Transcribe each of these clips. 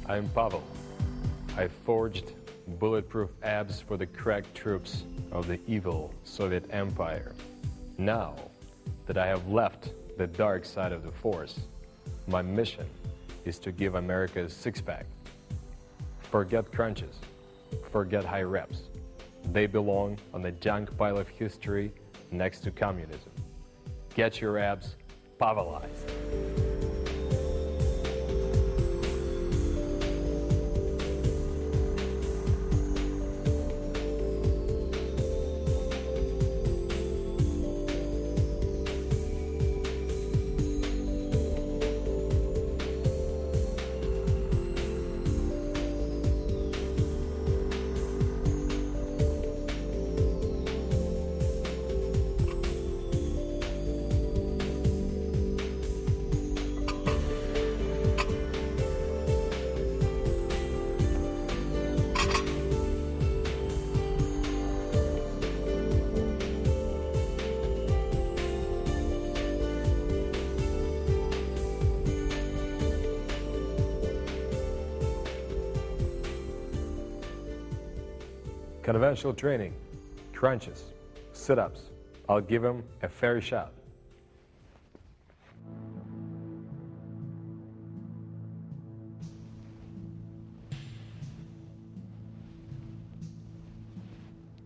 I'm Pavel. I forged bulletproof abs for the crack troops of the evil Soviet Empire. Now that I have left the dark side of the force, my mission is to give America a six-pack. Forget crunches, forget high reps. They belong on the junk pile of history next to communism. Get your abs Pavelized. Conventional training, crunches, sit-ups. I'll give him a fair shot.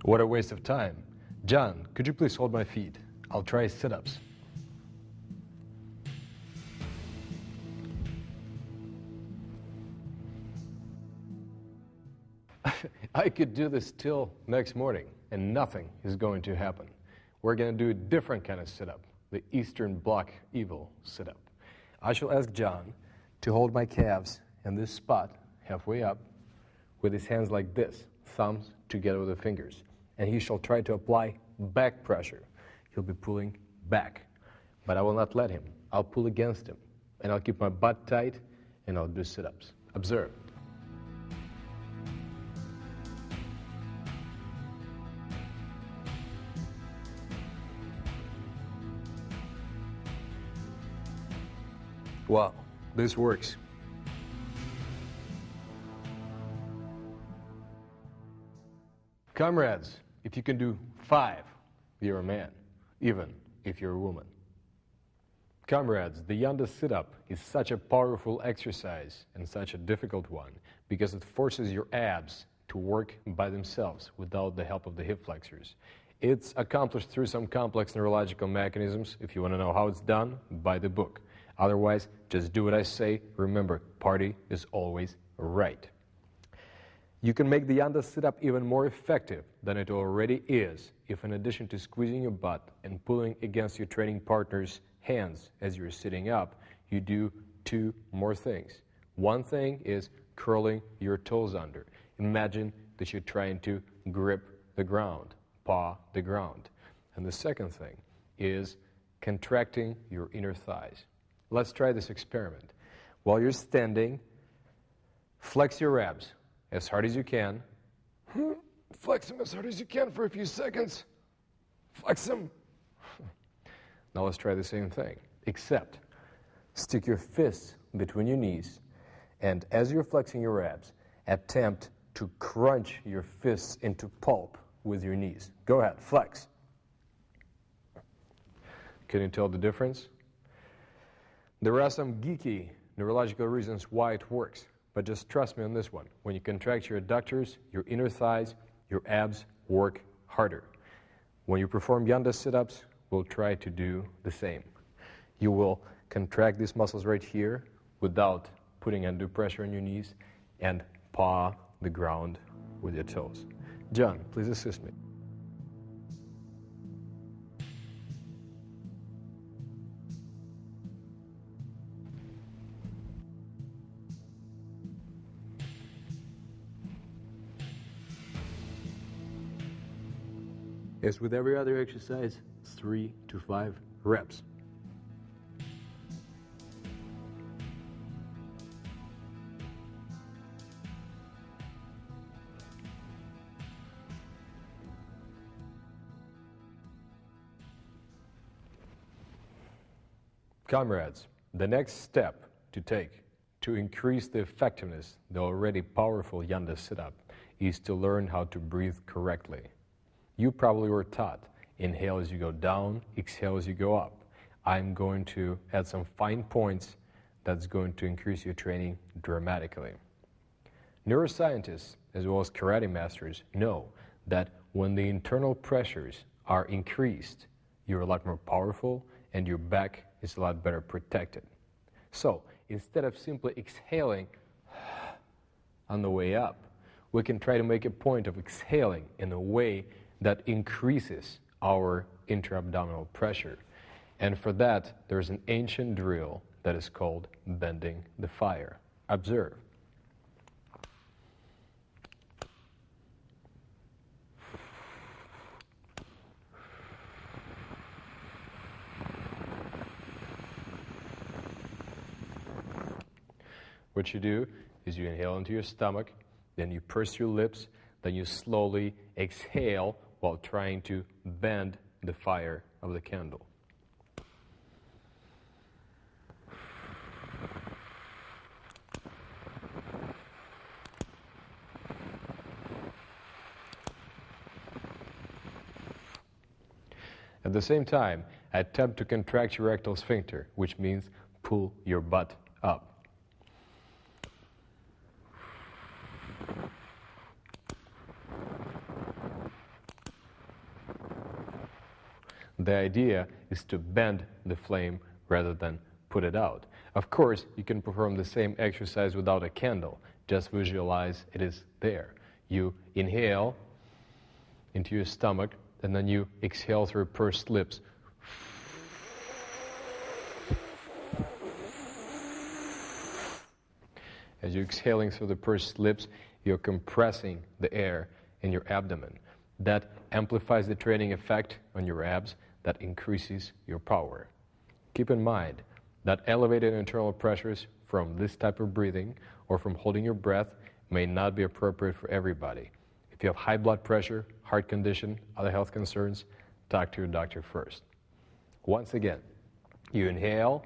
What a waste of time. John, could you please hold my feet? I'll try sit-ups. I could do this till next morning, and nothing is going to happen. We're going to do a different kind of sit-up, the Eastern Bloc Evil sit-up. I shall ask John to hold my calves in this spot, halfway up, with his hands like this, thumbs together with the fingers. And he shall try to apply back pressure. He'll be pulling back, but I will not let him. I'll pull against him, and I'll keep my butt tight, and I'll do sit-ups. Observe. Wow, this works. Comrades, if you can do 5, you're a man, even if you're a woman. Comrades, the Yanda sit-up is such a powerful exercise and such a difficult one because it forces your abs to work by themselves without the help of the hip flexors. It's accomplished through some complex neurological mechanisms. If you want to know how it's done, buy the book. Otherwise, just do what I say. Remember, party is always right. You can make the Yanda sit-up even more effective than it already is if, in addition to squeezing your butt and pulling against your training partner's hands as you're sitting up, you do 2 more things. One thing is curling your toes under. Imagine that you're trying to grip the ground, paw the ground. And the second thing is contracting your inner thighs. Let's try this experiment. While you're standing, flex your abs as hard as you can. Flex them as hard as you can for a few seconds. Flex them. Now let's try the same thing, except stick your fists between your knees, and as you're flexing your abs, attempt to crunch your fists into pulp with your knees. Go ahead, flex. Can you tell the difference? There are some geeky neurological reasons why it works, but just trust me on this one. When you contract your adductors, your inner thighs, your abs work harder. When you perform Yanda sit-ups, we'll try to do the same. You will contract these muscles right here without putting undue pressure on your knees and paw the ground with your toes. John, please assist me. As with every other exercise, 3 to 5 reps. Comrades, the next step to take To increase the effectiveness, the already powerful Yanda sit-up is to learn how to breathe correctly. You probably were taught, inhale as you go down, exhale as you go up. I'm going to add some fine points that's going to increase your training dramatically. Neuroscientists, as well as karate masters, know that when the internal pressures are increased, you're a lot more powerful and your back is a lot better protected. So, instead of simply exhaling on the way up, we can try to make a point of exhaling in a way that increases our intra-abdominal pressure. And for that, there's an ancient drill that is called bending the fire. Observe. What you do is you inhale into your stomach, then you purse your lips, then you slowly exhale while trying to bend the fire of the candle. At the same time, attempt to contract your rectal sphincter, which means pull your butt up. The idea is to bend the flame rather than put it out. Of course, you can perform the same exercise without a candle. Just visualize it is there. You inhale into your stomach, and then you exhale through pursed lips. As you're exhaling through the pursed lips, you're compressing the air in your abdomen. That amplifies the training effect on your abs, that increases your power. Keep in mind that elevated internal pressures from this type of breathing or from holding your breath may not be appropriate for everybody. If you have high blood pressure, heart condition, other health concerns, talk to your doctor first. Once again, you inhale,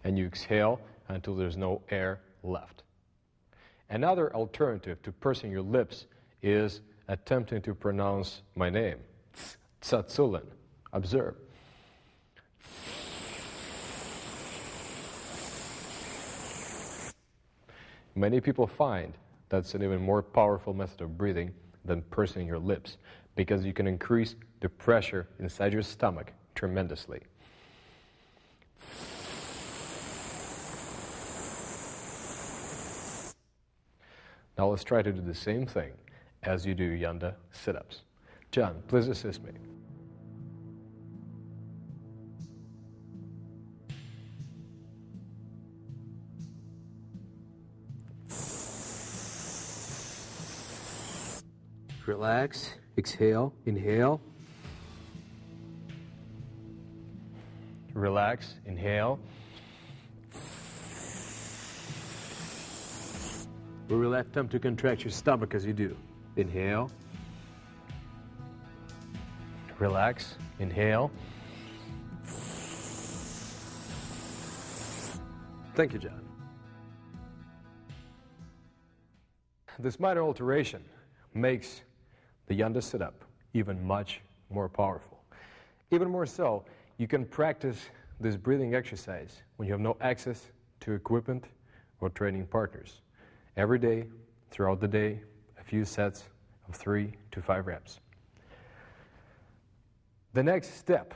and you exhale until there's no air left. Another alternative to pursing your lips is attempting to pronounce my name, Tsatsouline. Observe. Many people find that's an even more powerful method of breathing than pursing your lips because you can increase the pressure inside your stomach tremendously. Now let's try to do the same thing as you do Yanda sit-ups. John, please assist me. Relax, exhale, inhale. Relax, inhale. We will attempt to contract your stomach as you do. Inhale. Relax. Inhale. Thank you, John. This minor alteration makes the Yanda sit-up even much more powerful. Even more so, you can practice this breathing exercise when you have no access to equipment or training partners. Every day, throughout the day, a few sets of 3 to 5 reps. The next step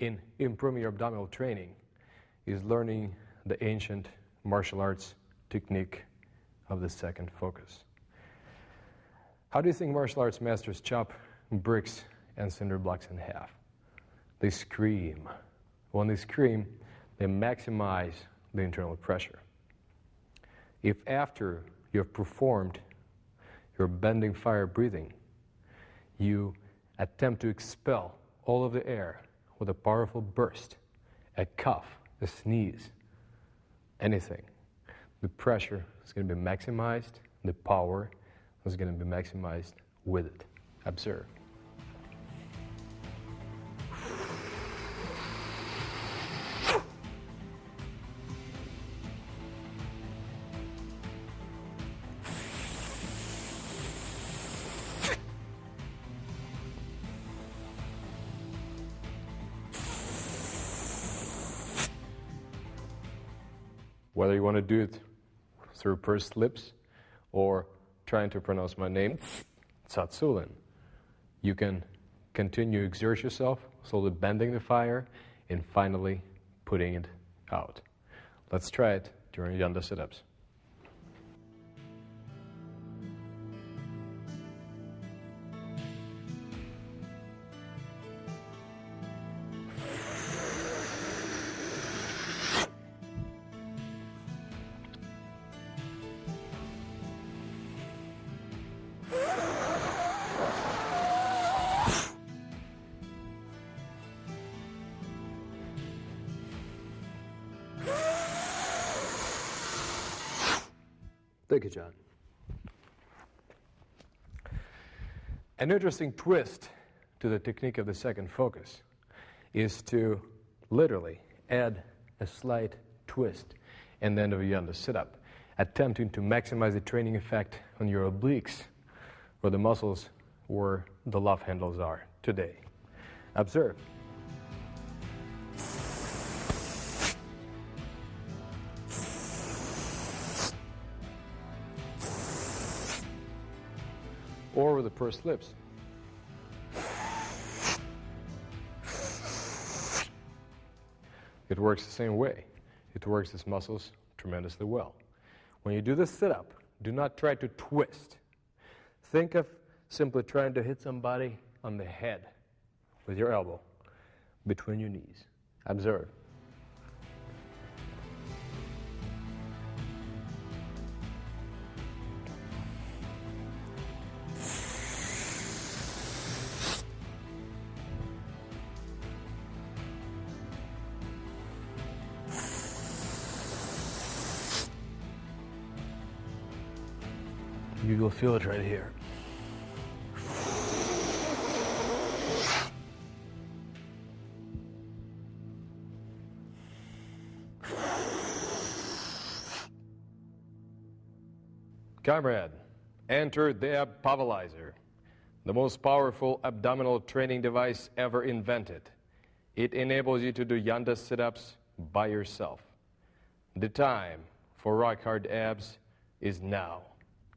in improving your abdominal training is learning the ancient martial arts technique of the second focus. How do you think martial arts masters chop bricks and cinder blocks in half? They scream. When they scream, they maximize the internal pressure. If after you have performed your bending fire breathing, you attempt to expel all of the air with a powerful burst, a cough, a sneeze, anything, the pressure is going to be maximized, the power is going to be maximized with it. Observe. Whether you want to do it through pursed lips or trying to pronounce my name, Tsatsouline, you can continue to exert yourself, slowly bending the fire and finally putting it out. Let's try it during Yanda sit-ups. Thank you, John. An interesting twist to the technique of the second focus is to literally add a slight twist in the end of a Yanda sit-up, attempting to maximize the training effect on your obliques, or the muscles where the love handles are today. Observe. Or with the pursed lips. It works the same way. It works these muscles tremendously well. When you do the sit-up, do not try to twist. Think of simply trying to hit somebody on the head with your elbow between your knees. Observe. You will feel it right here. Comrade, enter the Pavelizer, the most powerful abdominal training device ever invented. It enables you to do Yanda sit-ups by yourself. The time for rock-hard abs is now.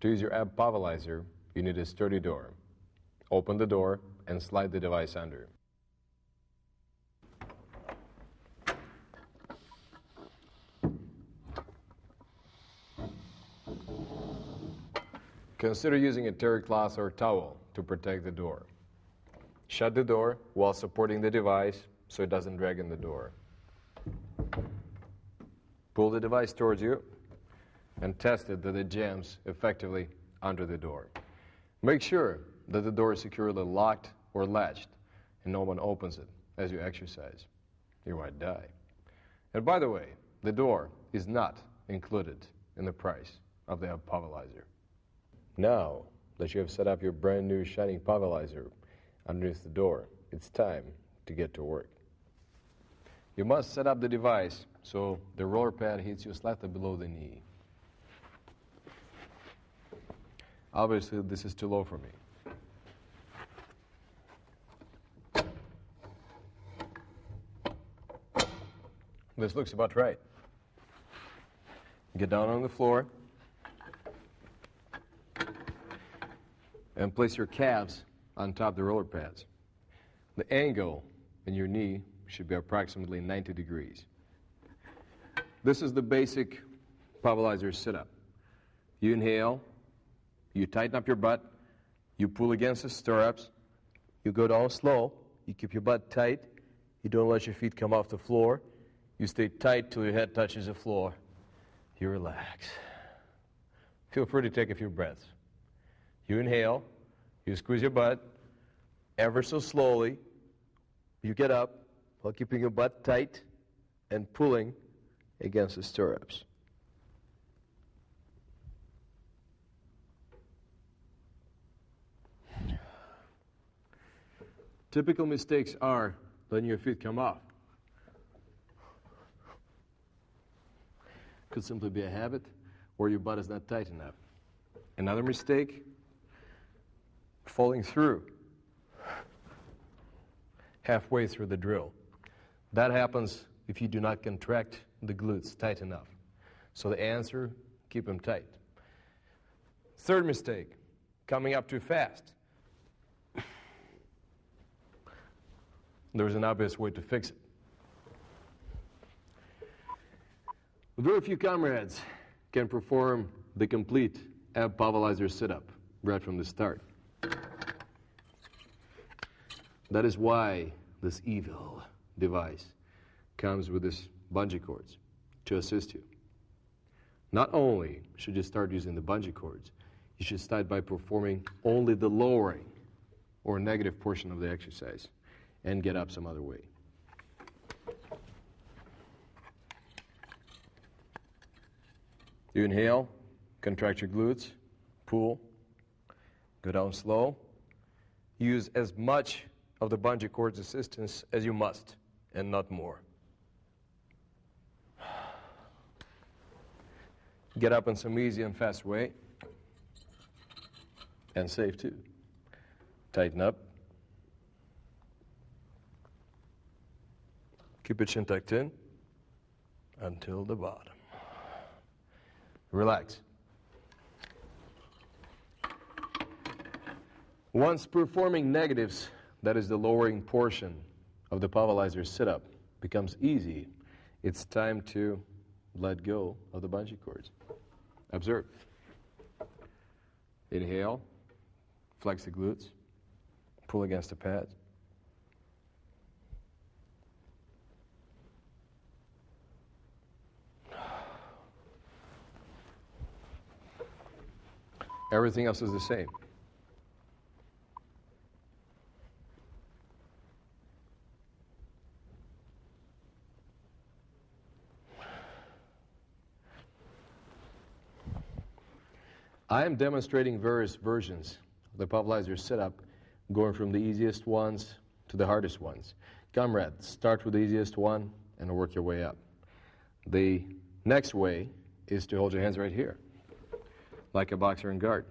To use your ab Pavelizer, you need a sturdy door. Open the door and slide the device under. Consider using a terry cloth or towel to protect the door. Shut the door while supporting the device so it doesn't drag in the door. Pull the device towards you and test it that it jams effectively under the door. Make sure that the door is securely locked or latched and no one opens it as you exercise. You might die. And by the way, the door is not included in the price of the Pavelizer. Now that you have set up your brand new shining Pavelizer underneath the door, it's time to get to work. You must set up the device so the roller pad hits you slightly below the knee. Obviously, this is too low for me. This looks about right. Get down on the floor and place your calves on top of the roller pads. The angle in your knee should be approximately 90 degrees. This is the basic Pavelizer sit-up. You inhale, you tighten up your butt, you pull against the stirrups, you go down slow, you keep your butt tight, you don't let your feet come off the floor, you stay tight till your head touches the floor, you relax. Feel free to take a few breaths. You inhale, you squeeze your butt, ever so slowly, you get up while keeping your butt tight and pulling against the stirrups. Typical mistakes are letting your feet come off. Could simply be a habit, or your butt is not tight enough. Another mistake, falling through halfway through the drill. That happens if you do not contract the glutes tight enough. So the answer, keep them tight. Third mistake, coming up too fast. There's an obvious way to fix it. Very few comrades can perform the complete ab Pavelizer sit-up right from the start. That is why this evil device comes with this bungee cords to assist you. Not only should you start using the bungee cords, you should start by performing only the lowering or negative portion of the exercise and get up some other way. You inhale, contract your glutes, pull, go down slow. Use as much of the bungee cord's assistance as you must, and not more. Get up in some easy and fast way, and safe too. Tighten up. Keep your chin tucked in until the bottom. Relax. Once performing negatives, that is the lowering portion of the Pavelizer sit-up, becomes easy, it's time to let go of the bungee cords. Observe. Inhale, flex the glutes, pull against the pads. Everything else is the same. I am demonstrating various versions of the Pavelizer sit-up, going from the easiest ones to the hardest ones. Comrades, start with the easiest one and work your way up. The next way is to hold your hands right here, like a boxer in guard.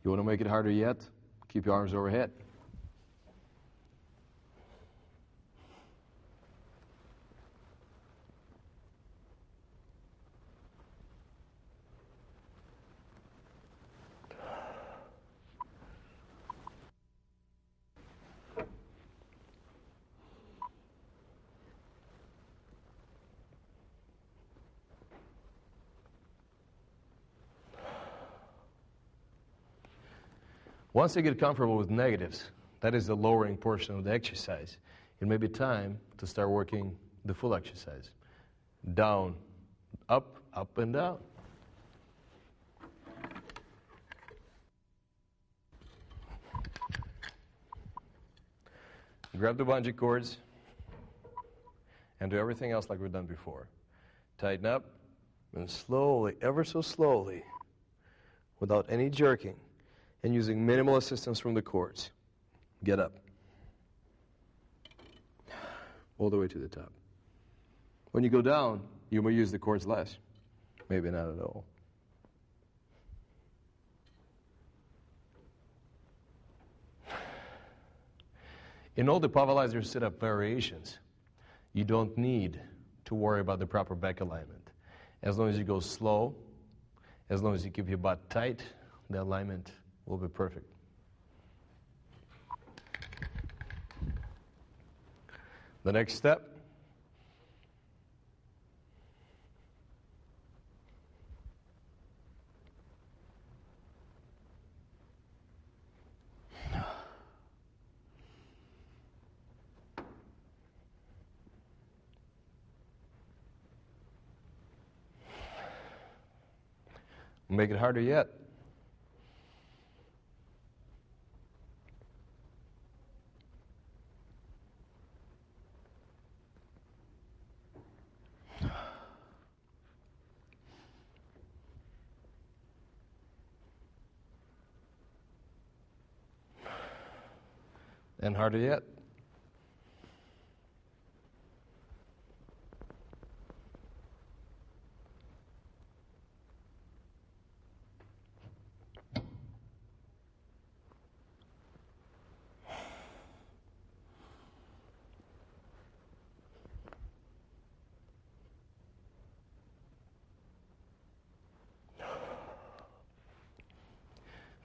You want to make it harder yet? Keep your arms overhead. Once you get comfortable with negatives, that is the lowering portion of the exercise, it may be time to start working the full exercise. Down, up, up and down. Grab the bungee cords and do everything else like we've done before. Tighten up and slowly, ever so slowly, without any jerking, and using minimal assistance from the cords, get up. All the way to the top. When you go down, you may use the cords less. Maybe not at all. In all the Pavelizer sit-up variations, you don't need to worry about the proper back alignment. As long as you go slow, as long as you keep your butt tight, the alignment will be perfect. The next step, make it harder yet. And harder yet.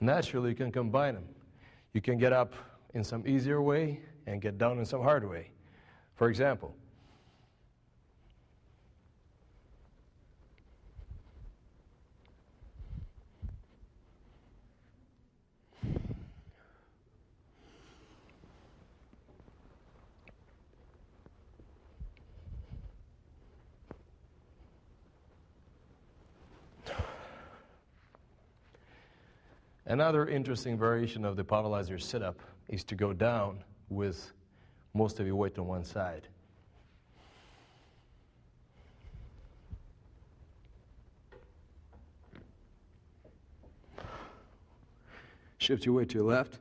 Naturally, you can combine them. You can get up in some easier way and get down in some hard way. For example, another interesting variation of the Pavelizer sit-up is to go down with most of your weight on one side. Shift your weight to your left.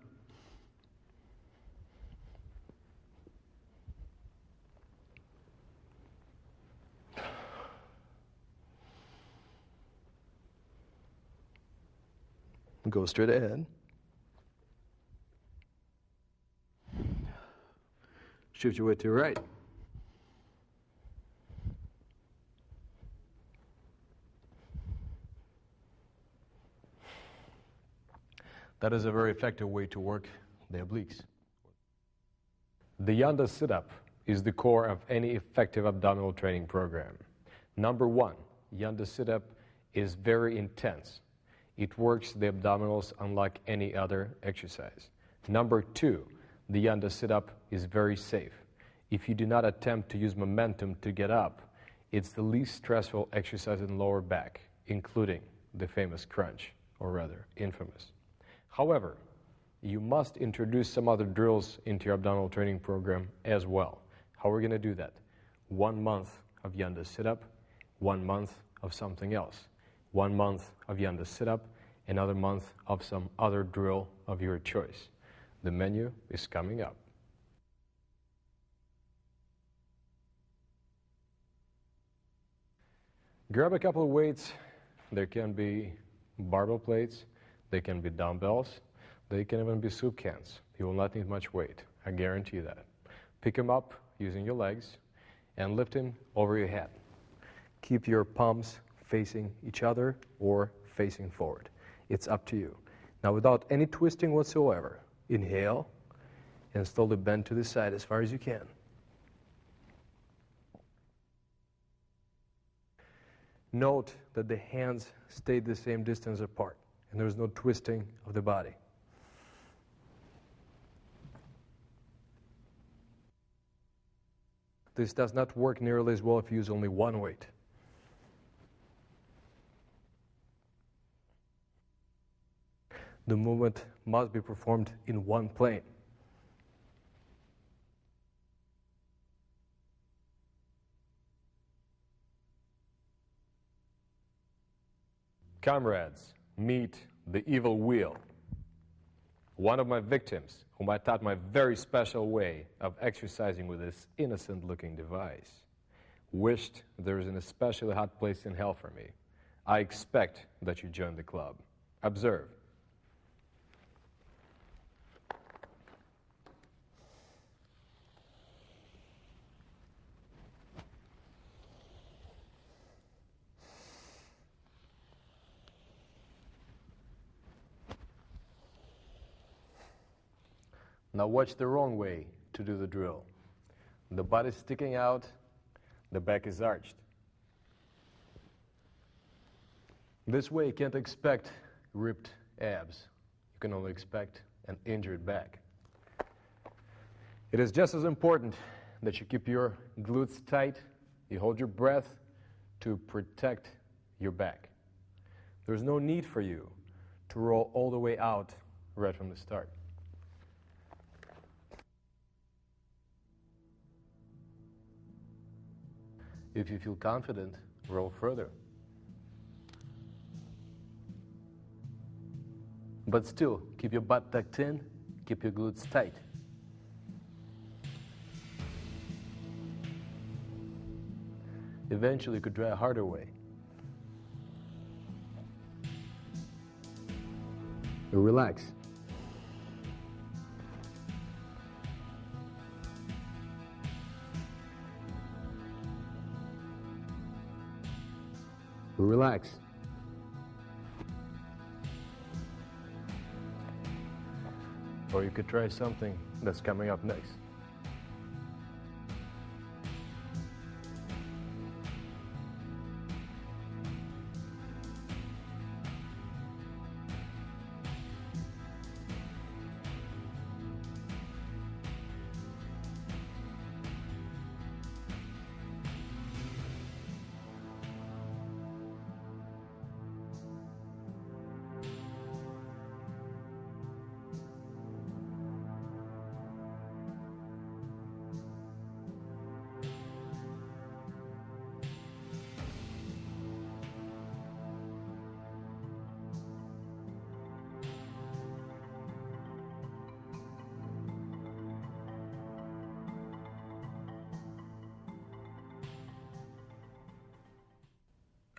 Go straight ahead. Shift your weight to your right. That is a very effective way to work the obliques. The Yanda sit-up is the core of any effective abdominal training program. Number one, Yanda sit-up is very intense. It works the abdominals unlike any other exercise. Number two, the Yanda sit-up is very safe. If you do not attempt to use momentum to get up, it's the least stressful exercise in lower back, including the famous crunch, or rather, infamous. However, you must introduce some other drills into your abdominal training program as well. How are we going to do that? 1 month of Yanda sit-up, 1 month of something else. 1 month of Yanda sit-up, another month of some other drill of your choice. The menu is coming up. Grab a couple of weights. There can be barbell plates, they can be dumbbells, they can even be soup cans. You will not need much weight, I guarantee that. Pick them up using your legs and lift them over your head. Keep your palms facing each other or facing forward. It's up to you. Now, without any twisting whatsoever, inhale and slowly bend to the side as far as you can. Note that the hands stay the same distance apart and there's no twisting of the body. This does not work nearly as well if you use only one weight. The movement must be performed in one plane. Comrades, meet the evil wheel. One of my victims, whom I taught my very special way of exercising with this innocent-looking device, wished there was an especially hot place in hell for me. I expect that you join the club. Observe. Now watch the wrong way to do the drill. The body's sticking out, the back is arched. This way you can't expect ripped abs. You can only expect an injured back. It is just as important that you keep your glutes tight, you hold your breath to protect your back. There's no need for you to roll all the way out right from the start. If you feel confident, roll further. But still, keep your butt tucked in, keep your glutes tight. Eventually you could try a harder way. Relax. Relax. Or you could try something that's coming up next.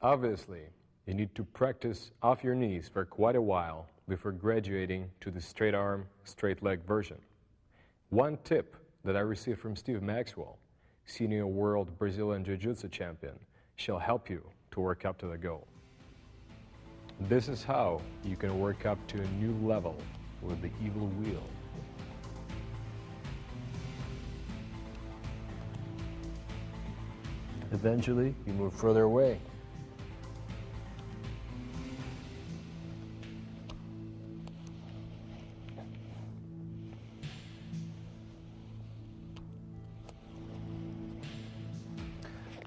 Obviously, you need to practice off your knees for quite a while before graduating to the straight arm, straight leg version. One tip that I received from Steve Maxwell, senior world Brazilian Jiu-Jitsu champion, shall help you to work up to the goal. This is how you can work up to a new level with the evil wheel. Eventually, you move further away.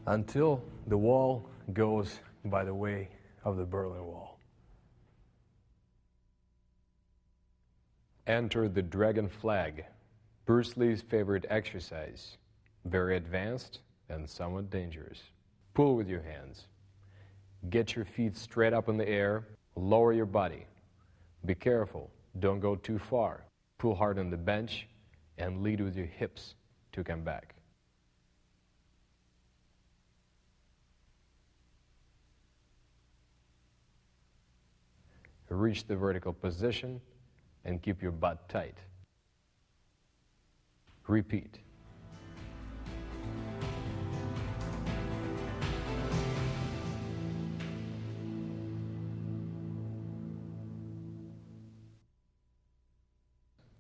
Until the wall goes by the way of the Berlin Wall. Enter the dragon flag, Bruce Lee's favorite exercise. Very advanced and somewhat dangerous. Pull with your hands. Get your feet straight up in the air. Lower your body. Be careful, don't go too far. Pull hard on the bench and lead with your hips to come back. Reach the vertical position and keep your butt tight. Repeat.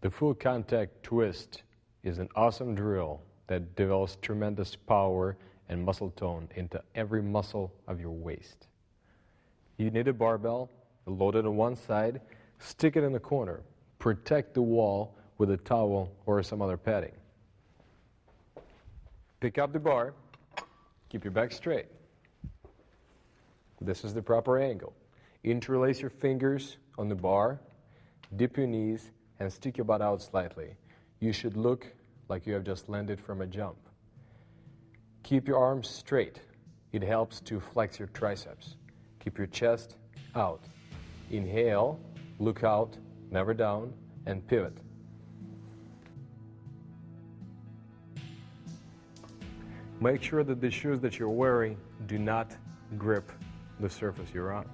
The full contact twist is an awesome drill that develops tremendous power and muscle tone into every muscle of your waist. You need a barbell. Load it on one side, stick it in the corner, protect the wall with a towel or some other padding. Pick up the bar, keep your back straight. This is the proper angle. Interlace your fingers on the bar, dip your knees, and stick your butt out slightly. You should look like you have just landed from a jump. Keep your arms straight. It helps to flex your triceps. Keep your chest out. Inhale, look out, never down, and pivot. Make sure that the shoes that you're wearing do not grip the surface you're on.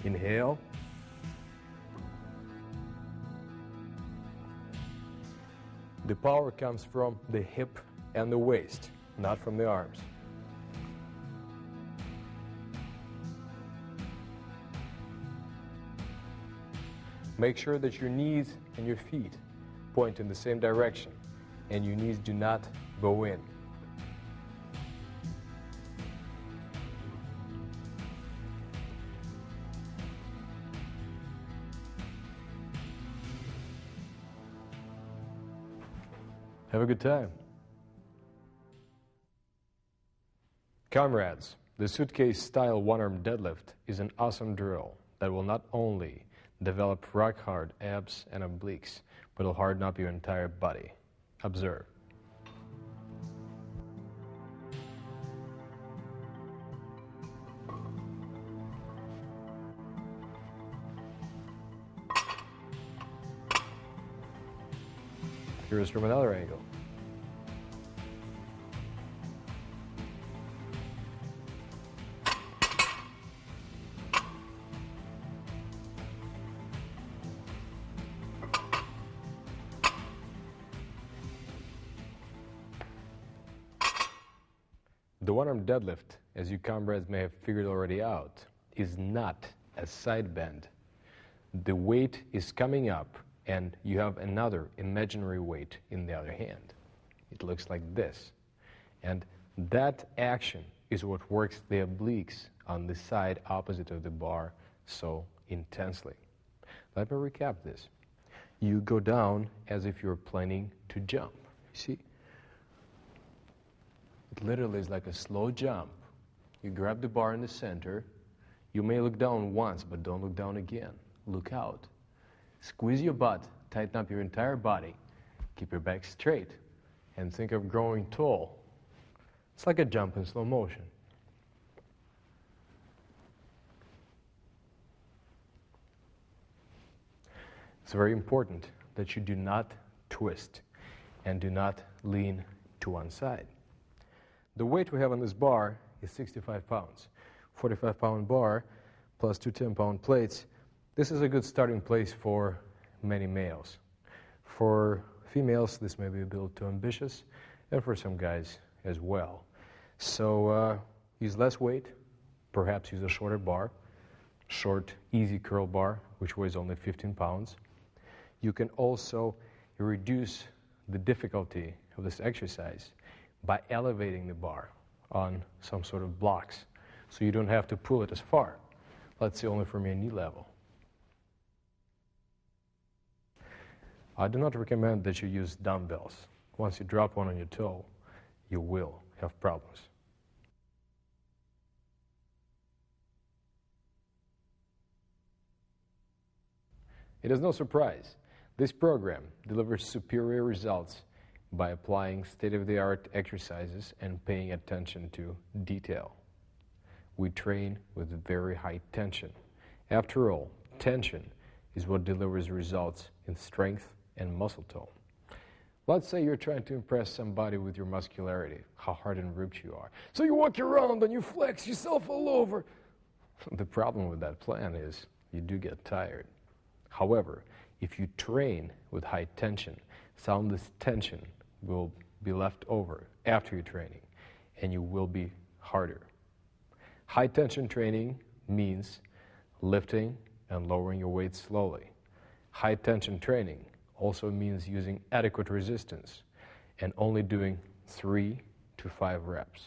Inhale. The power comes from the hip and the waist, not from the arms. Make sure that your knees and your feet point in the same direction and your knees do not bow in. Have a good time. Comrades, the suitcase-style one-arm deadlift is an awesome drill that will not only develop rock-hard abs and obliques, but it'll harden up your entire body. Observe. Here's from another angle. The one-arm deadlift, as you comrades may have figured already out, is not a side bend. The weight is coming up and you have another imaginary weight in the other hand. It looks like this. And that action is what works the obliques on the side opposite of the bar so intensely. Let me recap this. You go down as if you're planning to jump. You see? It literally is like a slow jump. You grab the bar in the center. You may look down once, but don't look down again. Look out. Squeeze your butt, tighten up your entire body, keep your back straight, and think of growing tall. It's like a jump in slow motion. It's very important that you do not twist and do not lean to one side. The weight we have on this bar is 65 pounds. 45-pound bar plus two 10-pound plates. This is a good starting place for many males. For females, this may be a bit too ambitious, and for some guys as well. So use less weight, perhaps use a shorter bar, short, easy curl bar, which weighs only 15 pounds. You can also reduce the difficulty of this exercise by elevating the bar on some sort of blocks, so you don't have to pull it as far. Let's say only from your knee level. I do not recommend that you use dumbbells. Once you drop one on your toe, you will have problems. It is no surprise. This program delivers superior results by applying state-of-the-art exercises and paying attention to detail. We train with very high tension. After all, tension is what delivers results in strength and muscle tone. Let's say you're trying to impress somebody with your muscularity, how hard and ripped you are. So you walk around and you flex yourself all over. The problem with that plan is you do get tired. However, if you train with high tension, some of this tension will be left over after your training, and you will be harder. High tension training means lifting and lowering your weight slowly. High tension training also means using adequate resistance and only doing 3 to 5 reps.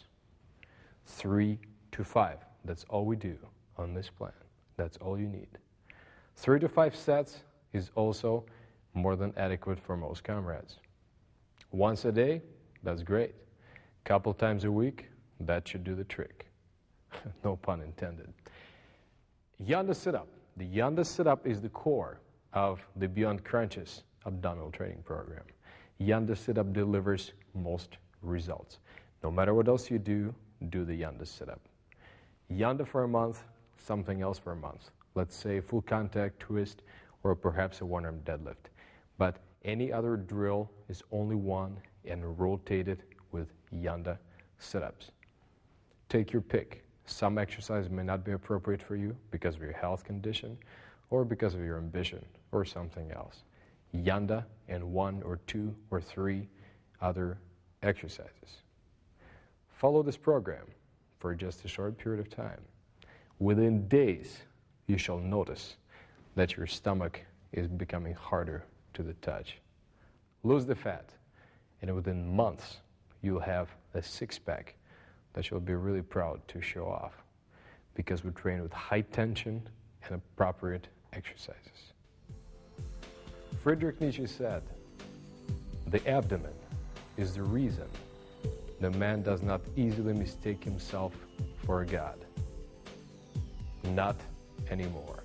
3 to 5, that's all we do on this plan. That's all you need. 3 to 5 sets is also more than adequate for most comrades. Once a day, that's great. Couple times a week, that should do the trick. No pun intended. Yanda sit-up. The Yanda sit-up is the core of the Beyond Crunches abdominal training program. Yanda sit-up delivers most results. No matter what else you do the Yanda sit-up. Yanda for a month, something else for a month. Let's say full contact twist or perhaps a one-arm deadlift. But any other drill is only one and rotated with Yanda sit-ups. Take your pick. Some exercise may not be appropriate for you because of your health condition or because of your ambition or something else. Yanda and 1 or 2 or 3 other exercises. Follow this program for just a short period of time. Within days, you shall notice that your stomach is becoming harder to the touch. Lose the fat, and within months, you'll have a six-pack that you'll be really proud to show off because we train with high tension and appropriate exercises. Friedrich Nietzsche said, "The abdomen is the reason the man does not easily mistake himself for a god." Not anymore.